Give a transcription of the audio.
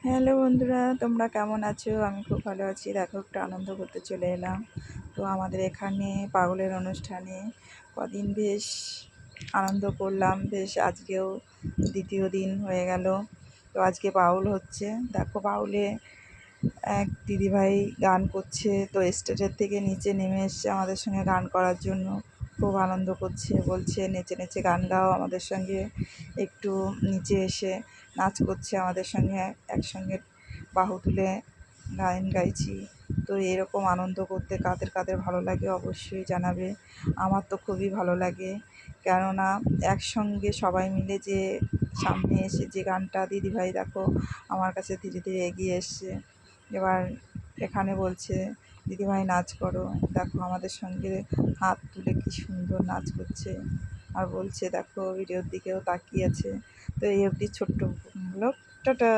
Hello বন্ধুরা, তোমরা কেমন আছো? আমি খুব ভালো আছি। দেখো, একটু আনন্দ করতে চলে এলাম। তো আমাদের এখানে পাগলের অনুষ্ঠানে কদিন বেশ আনন্দ করলাম। বেশ আজকেও দ্বিতীয় দিন হয়ে গেল। তো আজকে বাউল হচ্ছে। দেখো, বাউলে এক দিদিভাই গান করছে। তো স্টেজের থেকে নিচে নেমে এসছে আমাদের সঙ্গে গান করার জন্য। খুব আনন্দ করছে, বলছে নেচে নেচে গান গাও আমাদের সঙ্গে। একটু নিচে এসে নাচ করছে আমাদের সঙ্গে, একসঙ্গে বাহু তুলে গান গাইছি। তো এরকম আনন্দ করতে কাদের কাদের ভালো লাগে অবশ্যই জানাবে। আমার তো খুবই ভালো লাগে, কেননা একসঙ্গে সবাই মিলে যে সামনে এসে যে গানটা, দিদিভাই দেখো আমার কাছে ধীরে ধীরে এগিয়ে এসছে। এবার এখানে বলছে দিদিভাই নাচ করো। দেখো আমাদের সঙ্গে হাত তুলে কি সুন্দর নাচ করছে, আর বলছে দেখো ভিডিওর দিকেও তাকিয়ে আছে। তো এই অবধি ছোট্ট ব্লগ, টাটা।